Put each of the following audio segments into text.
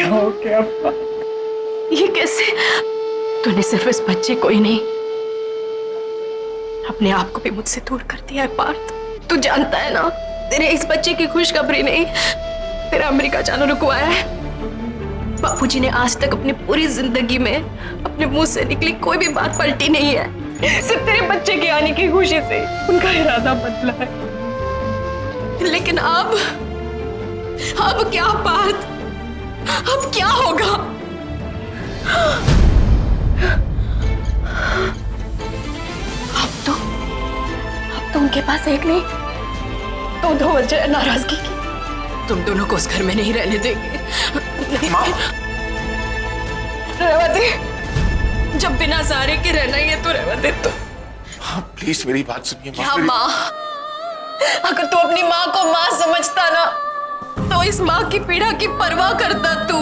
क्या हो गया अम्मा? ये कैसे? तूने सिर्फ इस बच्चे को ही नहीं, अपने आप को भी मुझसे दूर कर दिया है पार्थ। तू जानता है ना, तेरे इस बच्चे की खुशखबरी नहीं तेरा अमेरिका जाना रुकवाया है। बापूजी ने आज तक अपनी पूरी जिंदगी में अपने मुंह से निकली कोई भी बात पलटी नहीं है। सिर्फ तेरे बच्चे के आने की खुशी से उनका इरादा बदला है। लेकिन अब क्या पार्थ, अब क्या होगा? अब तो उनके पास एक नहीं तो दो वजह नाराजगी की। तुम दोनों को उस घर में नहीं रहने देंगे। रहवा दे, जब बिना सहारे के रहना ही है तो रहवा दे। तो हाँ प्लीज मेरी बात सुनिए। क्या माँ? अगर तू अपनी माँ को माँ समझता ना तो इस माँ की पीड़ा की परवाह करता तू।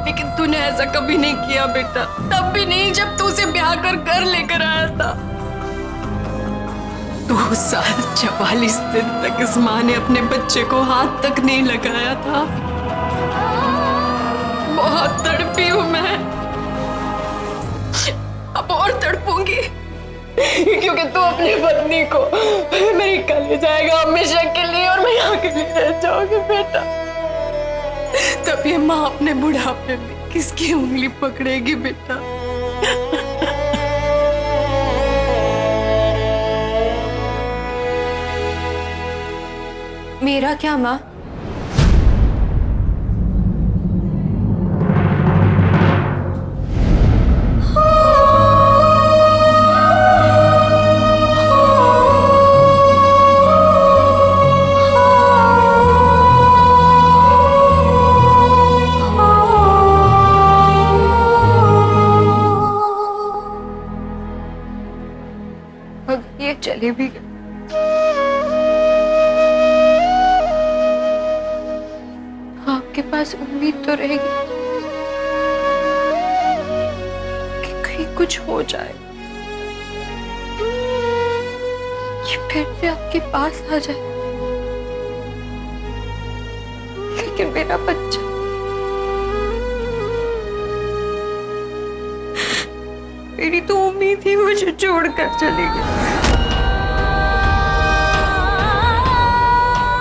लेकिन तूने ऐसा कभी नहीं किया बेटा, तब भी नहीं जब तू उसे ब्याह कर घर लेकर आया था। 2 साल 44 दिन तक इस माँ ने अपने बच्चे को हाथ तक नहीं लगाया था। बहुत तड़पी हूं मैं, अब और तड़पूंगी, क्योंकि तू अपनी पत्नी को मेरी कल जाएगा हमेशा के लिए और मैं यहाँ के लिए रह जाऊंगी बेटा। तब ये माँ अपने बुढ़ापे में किसकी उंगली पकड़ेगी बेटा? मेरा क्या माँ? अगर ये चले भी गए आपके पास उम्मीद तो रहेगी कि कहीं कुछ हो जाए, ये फिर से आपके पास आ जाए। लेकिन मेरा बच्चा, मेरी तो उम्मीद ही मुझे छोड़कर चली गई।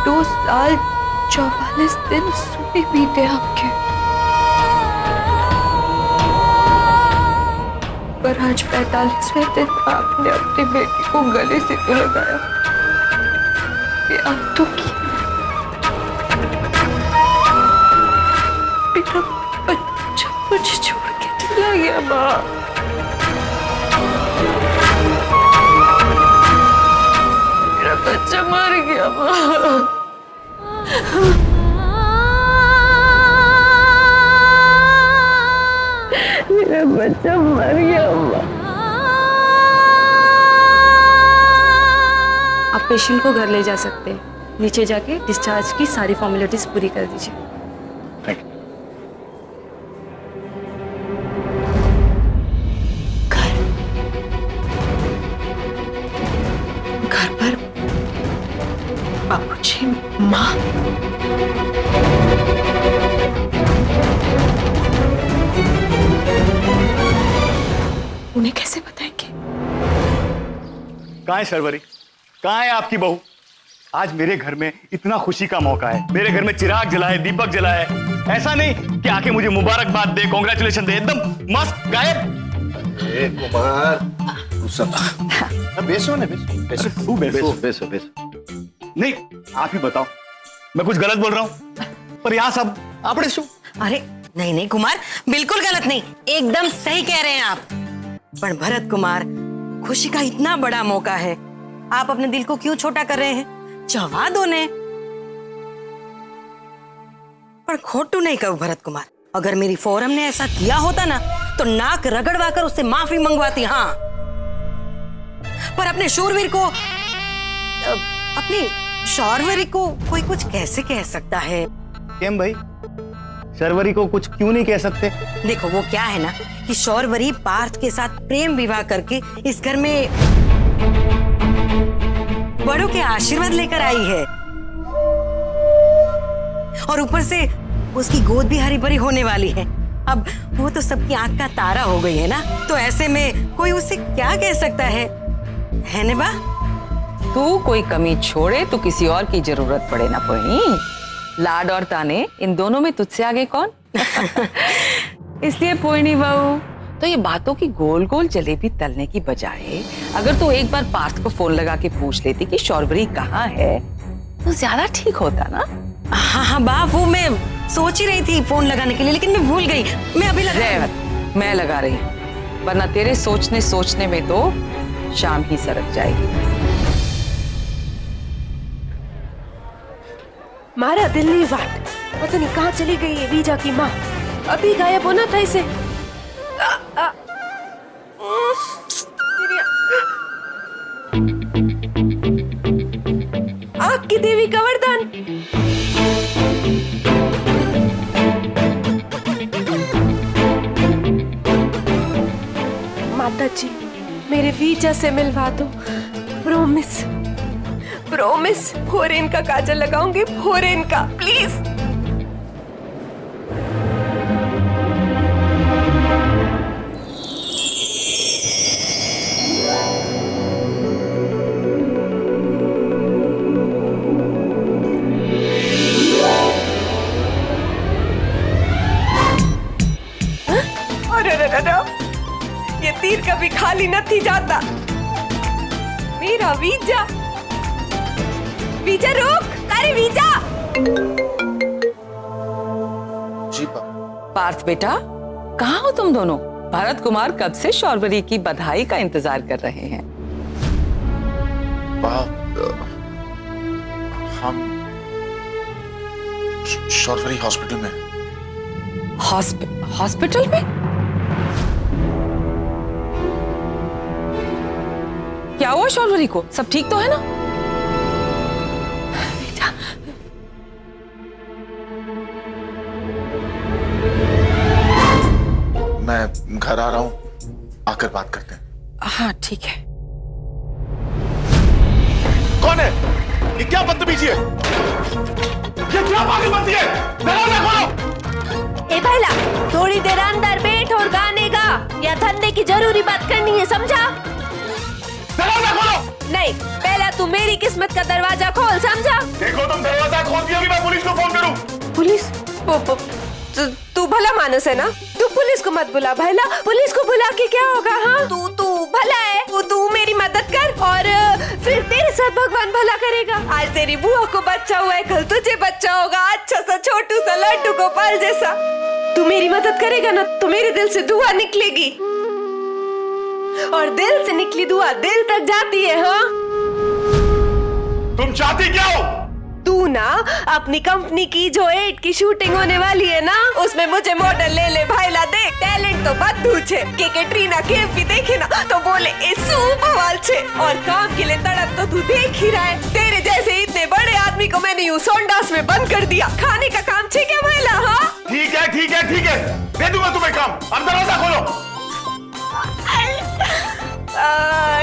2 साल 44 दिन सुने बीते आपके, पर आज 45वें दिन आपने अपनी बेटी को गले से तो लगाया। ये आप तो की मेरा बच्चा मुझे छोड़ के चला गया माँ। मेरा बच्चा मर गया माँ। मेरा बच्चा मर गया माँ। आप पेशेंट को घर ले जा सकते हैं। नीचे जाके डिस्चार्ज की सारी फॉर्मेलिटीज पूरी कर दीजिए। घर पर बापूजी, माँ, उन्हें कैसे बताएंगे? कहाँ है शर्वरी? कहाँ है आपकी बहू? आज मेरे घर में इतना खुशी का मौका है, मेरे घर में चिराग जलाए, दीपक जलाए। ऐसा नहीं कि आके मुझे मुबारकबाद दे, कांग्रेचुलेशन दे, एकदम मस्त गायब। ए कुमार, तू सब बेसो ने बेसो, तू बेसो। बेसो। नहीं, आप ही बताओ, मैं कुछ गलत बोल रहा हूँ? पर यहाँ सब आपने शो। अरे नहीं कुमार, बिल्कुल गलत नहीं, एकदम सही कह रहे हैं आप। पर भरत कुमार, खुशी का इतना बड़ा मौका है, आप अपने दिल को क्यों छोटा कर रहे हैं? जवा दो ने। पर खोटू नहीं कहूं भरत कुमार, अगर मेरी फोरम ने ऐसा किया होता ना तो नाक रगड़वा कर उससे माफी मंगवाती। हाँ, पर अपने शूरवीर को, अपनी शौरवरी को कोई कुछ कैसे कह सकता है? केम भाई, शर्वरी को कुछ क्यों नहीं कह सकते? देखो वो क्या है ना कि शौरवरी पार्थ के साथ प्रेम विवाह करके इस घर में बड़ों के आशीर्वाद लेकर आई है, और ऊपर से उसकी गोद भी हरी भरी होने वाली है। अब वो तो सबकी आंख का तारा हो गई है ना, तो ऐसे में कोई उससे क्या कह सकता है नेबा? तू कोई कमी छोड़े तो किसी और की जरूरत पड़े ना पोइनी। लाड और ताने इन दोनों में तुझसे आगे कौन? इसलिए पोइनी बहू, तो ये बातों की गोल गोल जलेबी तलने की बजाय अगर तू एक बार पार्थ को फोन लगा के पूछ लेती कि शौर्वरी कहाँ है तो ज्यादा ठीक होता ना। हाँ बा, वो मैं सोच ही रही थी फोन लगाने के लिए, लेकिन मैं भूल गई। मैं अभी मैं लगा रही हूँ, वरना तेरे सोचने में तो शाम ही सरक जाएगी। मारा दिल नहीं वाट, पता नहीं कहाँ चली गई है वीजा की माँ। अभी गायब होना था इसे। आग की देवी का वरदान। माता जी, मेरे वीजा से मिलवा दो। प्रॉमिस प्रॉमिस, फोरेन का काजल लगाऊंगी, फोरेन का, प्लीज। ये तीर कभी खाली नहीं जाता। मेरा वीजा, वीजा रुक, अरे वीजा। जी पार्थ बेटा, कहाँ हो तुम दोनों? भरत कुमार कब से शौर्वरी की बधाई का इंतजार कर रहे हैं। हम शौर्वरी हॉस्पिटल में। हॉस्पिटल में? क्या हुआ शौर्वरी को? सब ठीक तो है ना? मैं घर आ रहा हूं, आकर बात करते हैं। हाँ ठीक है। कौन है ये? क्या बदतमीजी है? ये क्या पागलपंती है? दरवाजा खोलो। ए भैला, थोड़ी देर अंदर बैठ और गाने गा, या धंधे की जरूरी बात करनी है, समझा? दरवाजा खोलो। नहीं, पहला तू मेरी किस्मत का दरवाजा खोल, समझा? देखो तुम दरवाजा खोल दिया कि मैं पुलिस को फोन करूं। पुलिस? तू भला मानस है ना? तू पुलिस को मत बुला भैला, पुलिस को बुला के क्या होगा? हाँ, तू भला है, तू मेरी मदद कर और फिर तेरे साथ भगवान भला करेगा। आज तेरी बुआ को बच्चा हुआ है, कल तुझे बच्चा होगा, अच्छा सा छोटू सा लड्डू गोपाल जैसा। तू मेरी मदद करेगा ना तो मेरे दिल से दुआ निकलेगी, और दिल से निकली दुआ दिल तक जाती है। हाँ, तुम चाहती क्या हो? तू ना अपनी कंपनी की जो 8 की शूटिंग होने वाली है ना, उसमें मुझे मॉडल ले ले भाईला। दे टैलेंट तो बद्दू छे, के कैटरीना कैफ भी देखे ना तो बोले इस बवाल छे, और काम के लिए तड़प तो तू देख ही रहा है। तेरे जैसे इतने बड़े आदमी को मैंने यूं सोंडास में बंद कर दिया। खाने का काम छे क्या भाईला? हाँ ठीक है ठीक है ठीक है, दे दूंगा तुम्हें काम। अब दरवाजा खोलो।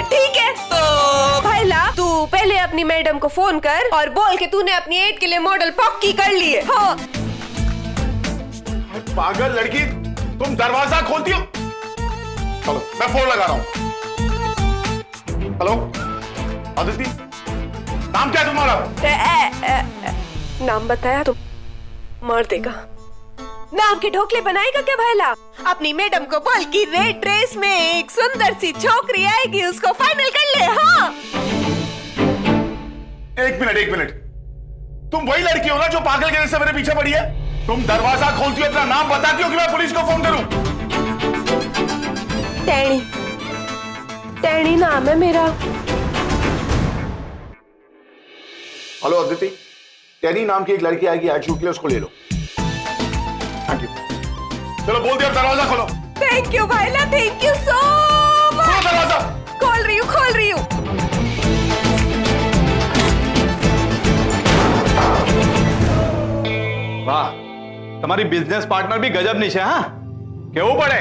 ठीक है, तो भाईला तू पहले अपनी मैडम को फोन कर और बोल के तूने अपनी 8 के लिए मॉडल पक्की कर ली है। हाँ। पागल लड़की, तुम दरवाजा खोलती हो। चलो मैं फोन लगा रहा हूं। हेलो अदिति, नाम क्या है तुम्हारा? नाम बताया तो मार देगा। नाम के ढोकले बनाएगा क्या भाईला? अपनी मैडम को बोल कि रेड ड्रेस में एक सुंदर सी छोकरी आएगी, उसको फाइनल कर ले। हाँ, एक मिनट, तुम वही लड़की हो ना जो पागल के जैसे मेरे पीछे पड़ी है? तुम दरवाजा खोलती हो, अपना नाम बताती हो कि मैं पुलिस को फोन करूं? टैनी नाम है मेरा। हेलो अदिति, टैनी नाम की एक लड़की आएगी आज शूट के लिए, उसको ले लो। Thank you. चलो बोल दिया, दरवाजा खोलो। थैंक यू भाईला, थैंक यू सो मच। खोलो दरवाजा। खोल रही हूँ। वाह, तुम्हारी बिजनेस पार्टनर भी गजब निशे। हाँ, केવું પડે?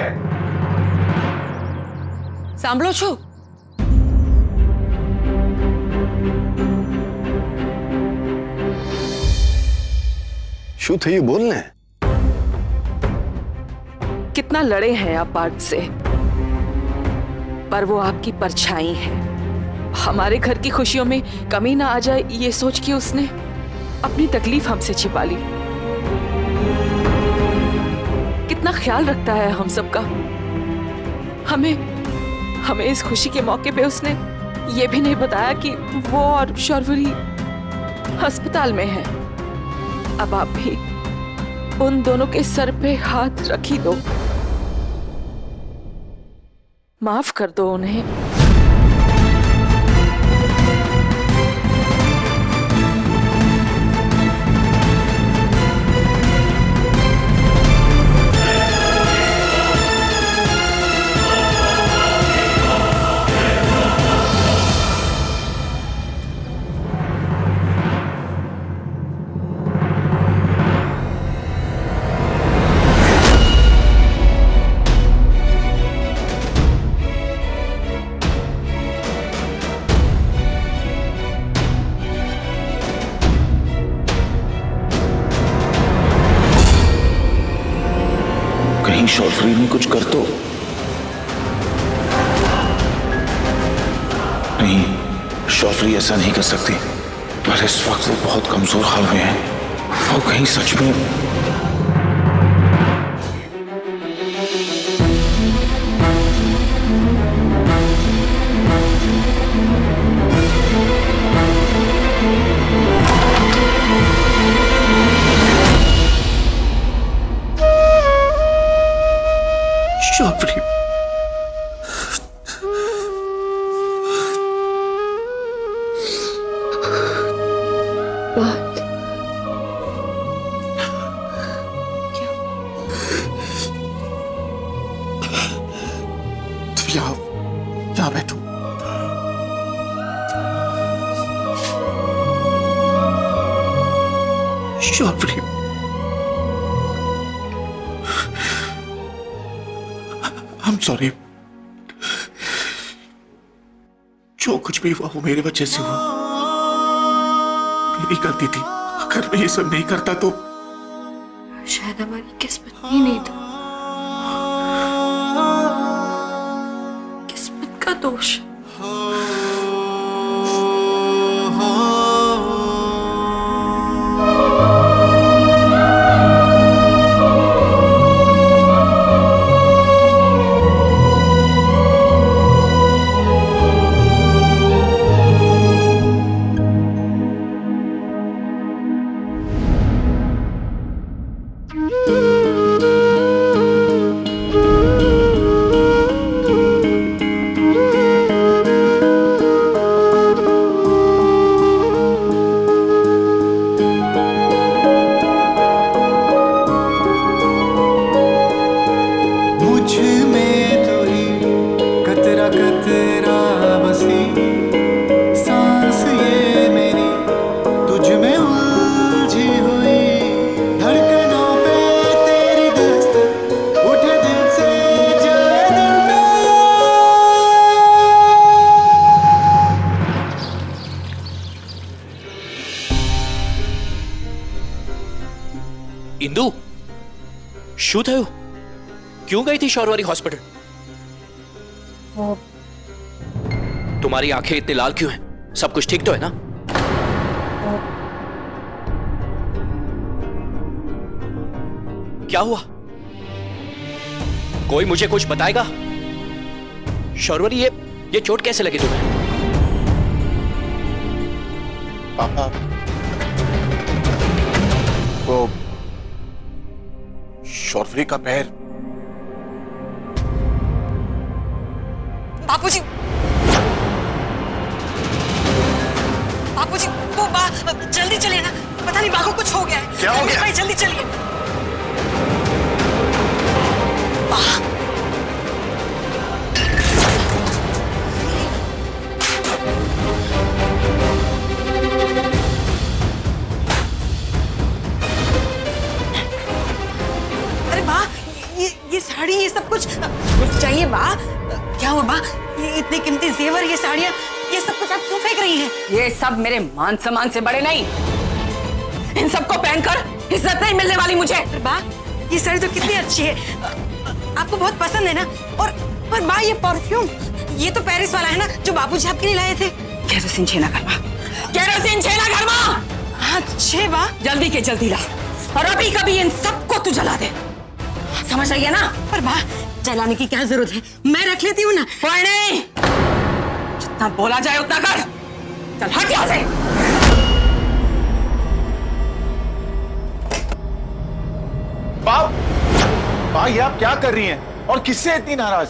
સાંભળો છો? શું થયું બોલ ને? कितना लड़े हैं आप पार्थ से, पर वो आपकी परछाई है। हमारे घर की खुशियों में कमी ना आ जाए ये सोच के उसने अपनी तकलीफ हमसे छिपा ली। कितना ख्याल रखता है हम सबका। हमें इस खुशी के मौके पे उसने ये भी नहीं बताया कि वो और शौर्वरी अस्पताल में है। अब आप भी उन दोनों के सर पे हाथ रख ही दो, माफ कर दो उन्हें। कहीं शौर्वरी ने कुछ कर तो नहीं। शौर्वरी ऐसा नहीं कर सकती, पर इस वक्त वो बहुत कमजोर हाल में है। वो कहीं सच में शौर्वरी बात तुम यहाँ बैठो। Shaurvari I'm sorry। जो कुछ भी हुआ वो मेरी वजह से हुआ, मेरी गलती थी। अगर मैं ये सब नहीं करता तो शायद हमारी किस्मत ही नहीं था। किस्मत का दोष। इंदु, શું થયું? क्यों गई थी शौर्वरी हॉस्पिटल? तुम्हारी आंखें इतनी लाल क्यों हैं? सब कुछ ठीक तो है ना? क्या हुआ? कोई मुझे कुछ बताएगा? शौर्वरी, ये चोट कैसे लगी तुम्हें? पापा, वो शौर्वरी का पैर। बापूजी, बापूजी, वो जल्दी चलिए ना, पता नहीं बा को कुछ हो गया है। क्या हो गया? भाई जल्दी चलिए। बा, अरे बा, ये साड़ी, ये सब कुछ चाहिए बा। क्या हुआ बा? ये इतने कीमती जेवर, ये साड़ियाँ, ये सब कुछ आप क्यों फेंक रही हैं? ये सब मेरे मान सम्मान से बड़े नहीं। इन सबको पहनकर इज्जत नहीं मिलने वाली मुझे। बा, ये साड़ी तो कितनी अच्छी है। आपको बहुत पसंद है ना। और माँ ये परफ्यूम, ये तो पेरिस वाला है ना जो बाबूजी आपके लिए लाए थे। केरोसिन छेना घरमा, केरोसिन छेना घरमा। हाँ छे बा, जल्दी के जल्दी ला और अभी कभी इन सबको तू जला दे, समझ रही है ना? पर बा जलाने की क्या जरूरत है, मैं रख लेती हूँ ना। कोई नहीं, जितना बोला जाए उतना कर। चल हट यहाँ से। बा ये आप क्या कर रही हैं और किससे इतनी नाराज?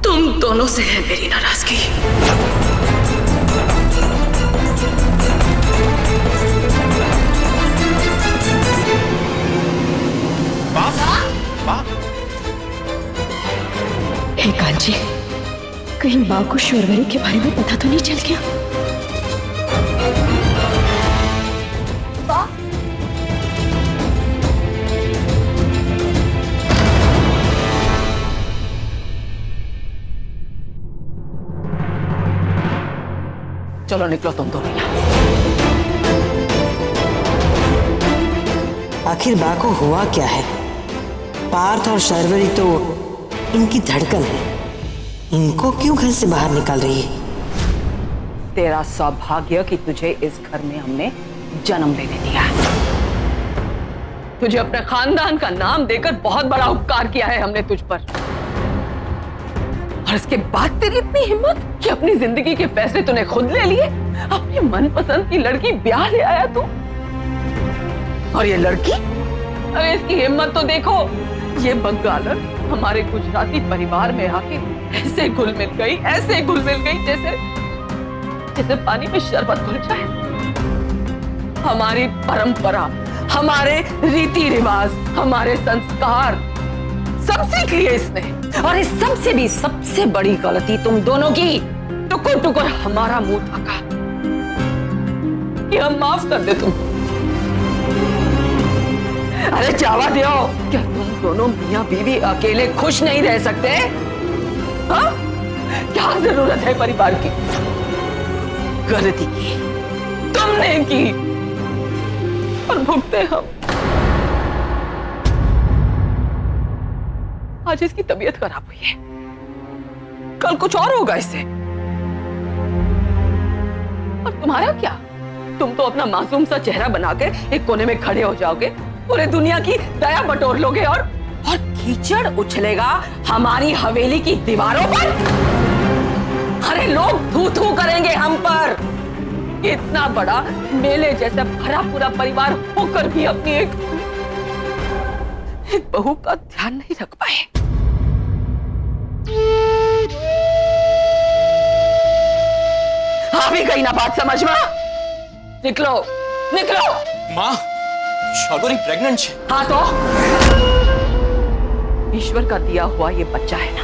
तुम दोनों से है मेरी नाराजगी। हे कांची, कहीं माँ को शौर्वरी के बारे में पता तो नहीं चल गया? चलो निकलो तुम दोनों यहाँ। आखिर बा को हुआ क्या है? पार्थ और शर्वरी तो इनकी धड़कन है, इनको क्यों घर से बाहर निकाल रही है? तेरा सौभाग्य कि तुझे इस घर में हमने जन्म लेने दिया है। तुझे अपने खानदान का नाम देकर बहुत बड़ा उपकार किया है हमने तुझ पर, और इसके बाद तेरी इतनी हिम्मत कि अपनी जिंदगी के फैसले तूने खुद ले लिए। अपनी मनपसंद की लड़की ब्याह ले आया तू, और ये लड़की, अरे इसकी हिम्मत तो देखो। ये बंगालर हमारे गुजराती परिवार में आके ऐसे घुल मिल गई, ऐसे घुल मिल गई जैसे पानी में शरबत घुल जाए। हमारी परंपरा, हमारे रीति रिवाज, हमारे संस्कार सब सीख लिए इसने। और इस सबसे भी सबसे बड़ी गलती तुम दोनों की, टुकुर टुकुर हमारा मुंह ढका कि हम माफ कर दे तुम। अरे जावा दियो, क्या तुम दोनों मियां बीवी अकेले खुश नहीं रह सकते? हाँ? क्या जरूरत है परिवार की? गलती की तुमने की और भुगते हम। आज इसकी तबीयत खराब हुई है, कल कुछ और होगा इससे। और तुम्हारा क्या? तुम तो अपना मासूम सा चेहरा बनाकर एक कोने में खड़े हो जाओगे, पूरे दुनिया की दया बटोर लोगे और कीचड़ उछलेगा हमारी हवेली की दीवारों पर। अरे लोग थू थू करेंगे हम पर। इतना बड़ा मेले जैसा भरा पूरा परिवार होकर भी अपनी एक बहू का ध्यान नहीं रख पाए। आ भी गई ना बात समझ में? निकलो निकलो। माँ, शौर्वरी प्रेग्नेंट है। हाँ तो ईश्वर का दिया हुआ ये बच्चा है ना,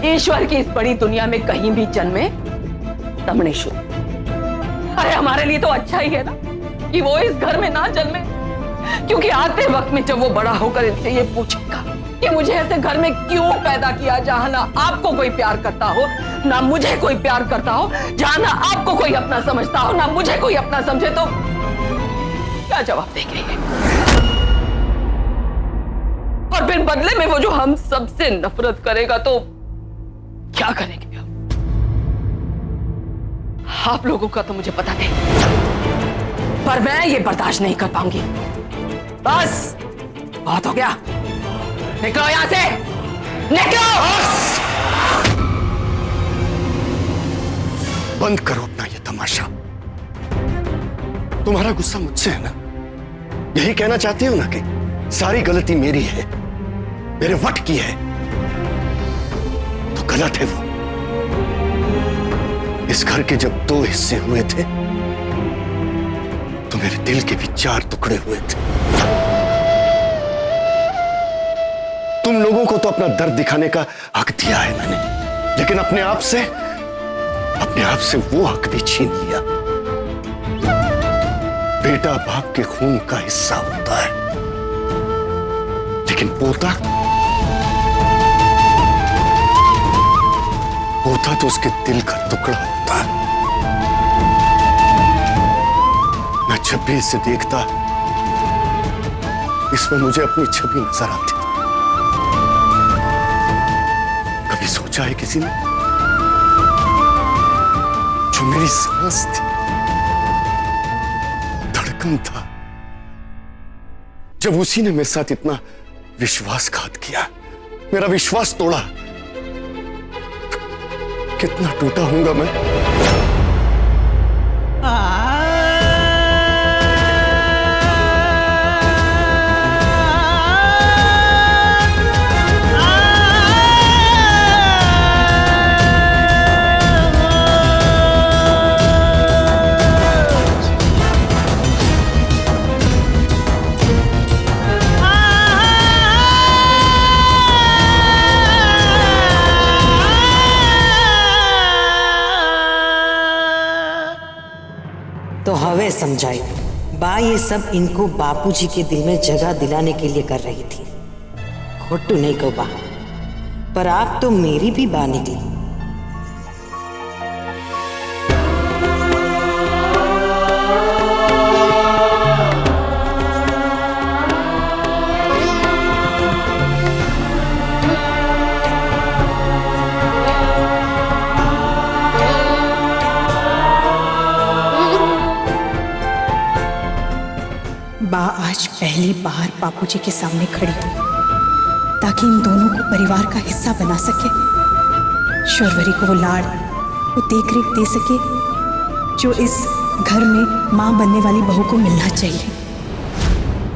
ईश्वर की इस बड़ी दुनिया में कहीं भी जन्मे तब नहीं शुरू। अरे हमारे लिए तो अच्छा ही है ना कि वो इस घर में ना जन्मे, क्योंकि आते वक्त में जब वो बड़ा होकर इनसे ये पूछेगा कि मुझे ऐसे घर में क्यों पैदा किया जहां ना आपको कोई प्यार करता हो, ना मुझे कोई प्यार करता हो, जहां ना आपको कोई अपना समझता हो, ना मुझे कोई अपना समझे, तो क्या जवाब देंगे? और फिर बदले में वो जो हम सबसे नफरत करेगा तो क्या करेंगे? आप लोगों का तो मुझे पता नहीं, पर मैं ये बर्दाश्त नहीं कर पाऊंगी। बस बहुत हो गया, निकलो यहां से, निकलो। बंद करो अपना ये तमाशा। तुम्हारा गुस्सा मुझसे है ना? यही कहना चाहती हो ना कि सारी गलती मेरी है, मेरे वक्त की है? तो गलत है वो। इस घर के जब 2 हिस्से हुए थे तो मेरे दिल के भी 4 टुकड़े हुए थे। तुम लोगों को तो अपना दर्द दिखाने का हक दिया है मैंने, लेकिन अपने आप से वो हक भी छीन लिया। बेटा बाप के खून का हिस्सा होता है, लेकिन पोता होता तो उसके दिल का टुकड़ा होता। मैं जब भी इसे देखता, इसमें मुझे अपनी छवि नजर आती। कभी सोचा है किसी ने, जो मेरी सांस थी, धड़कन था, जब उसी ने मेरे साथ इतना विश्वासघात किया, मेरा विश्वास तोड़ा, कितना टूटा हूंगा मैं। तो हवे समझाई बा ये सब इनको बापूजी के दिल में जगह दिलाने के लिए कर रही थी। खोटू नहीं को बा, पर आप तो मेरी भी बा निकली। बा आज पहली बार बापूजी के सामने खड़ी हुई ताकि इन दोनों को परिवार का हिस्सा बना सके। शौर्वरी को वो लाड़, वो देख रेख दे सके जो इस घर में मां बनने वाली बहू को मिलना चाहिए।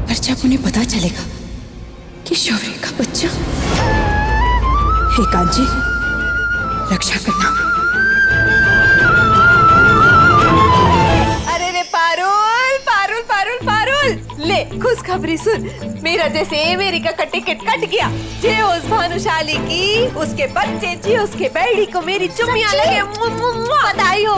पर जब उन्हें पता चलेगा कि शौर्वरी का बच्चा, हे कांजी, रक्षा करना। अरे रे पारुल, पारुल, पारुल, पारुल, ले खुशखबरी सुन। मेरा जैसे अमेरिका का टिकट कट गया। जे उस भानुशाली की, उसके बच्चे जी, उसके बेड़ी को मेरी चुम्मियां लगे। बधाई हो।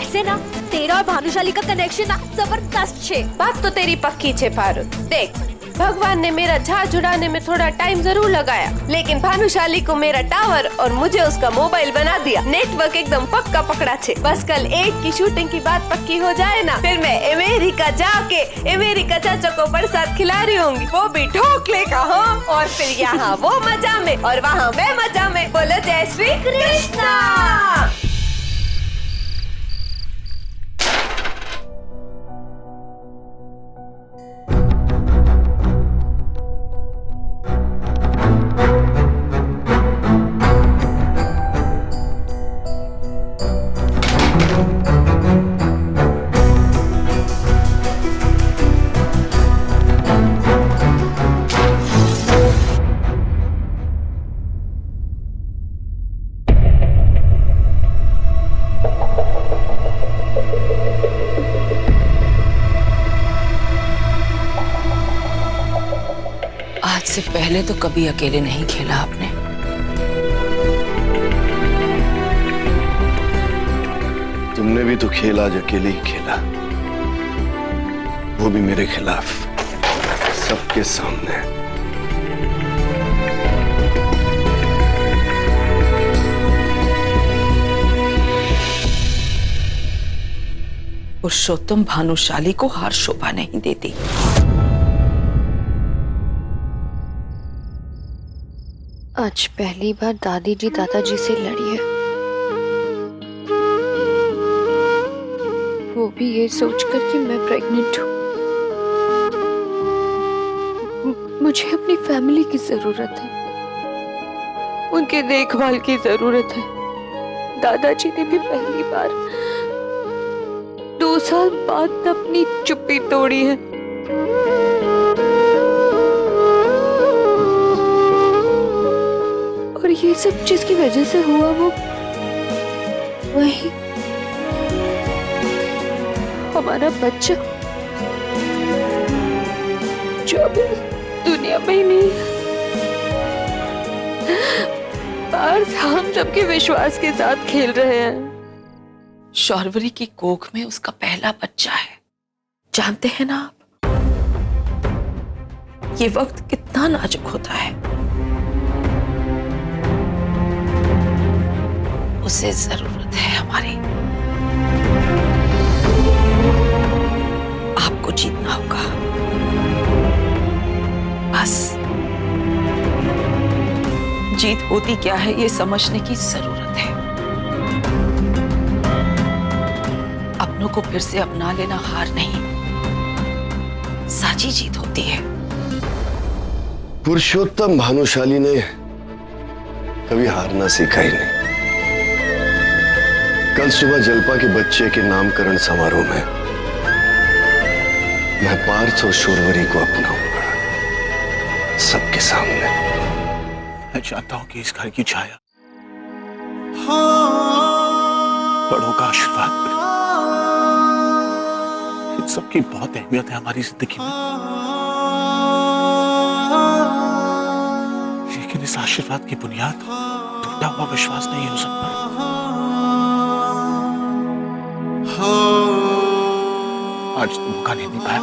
ऐसे ना तेरा और भानुशाली का कनेक्शन ना जबरदस्त छे। बात तो तेरी पक्की छे पारुल। देख, भगवान ने मेरा झांझ उड़ाने में थोड़ा टाइम जरूर लगाया, लेकिन भानुशाली को मेरा टावर और मुझे उसका मोबाइल बना दिया। नेटवर्क एकदम पक्का पकड़ा छे। बस कल 8 की शूटिंग की बात पक्की हो जाए ना, फिर मैं अमेरिका जाके अमेरिका चाचा को प्रसाद खिला रही होंगी, वो भी ढोकले का। हाँ, और फिर यहाँ वो मजा में और वहाँ मैं मजा में। बोलो जय श्री कृष्णा। से पहले तो कभी अकेले नहीं खेला आपने। तुमने भी तो खेल आज अकेले ही खेला, वो भी मेरे खिलाफ, सबके सामने। पुरुषोत्तम भानुशाली को हार शोभा नहीं देती। आज पहली बार दादी जी दादाजी से लड़ी है, वो भी ये सोचकर कि मैं प्रेग्नेंट हूँ। मुझे अपनी फैमिली की जरूरत है, उनके देखभाल की जरूरत है। दादाजी ने भी पहली बार 2 साल बाद अपनी चुप्पी तोड़ी है। और ये सब जिसकी वजह से हुआ वो वही हमारा बच्चा जो अभी दुनिया में ही नहीं है। पार्थ हम सबके विश्वास के साथ खेल रहे हैं। शौर्वरी की कोख में उसका पहला बच्चा है। जानते हैं ना आप, ये वक्त कितना नाजुक होता है। उसे जरूरत है हमारी। आपको जीतना होगा, बस जीत होती क्या है ये समझने की जरूरत है। अपनों को फिर से अपना लेना हार नहीं, साची जीत होती है। पुरुषोत्तम भानुशाली ने कभी हारना सीखा ही नहीं। कल सुबह जल्पा के बच्चे के नामकरण समारोह में मैं पार्थ और शूरवरी को अपनाऊंगा, सबके सामने। मैं चाहता हूं कि इस घर की छाया, बड़ों का आशीर्वाद, इन सबकी बहुत अहमियत है हमारी जिंदगी में। लेकिन इस आशीर्वाद की बुनियाद टूटा हुआ विश्वास नहीं हो सकता। आज तो मौका नहीं मिल पाया,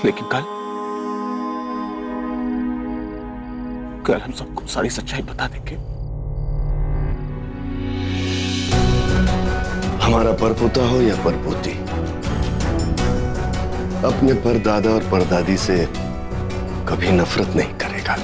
लेकिन कल हम सबको सारी सच्चाई बता देंगे। हमारा परपोता हो या परपोती, अपने परदादा और परदादी से कभी नफरत नहीं करेगा।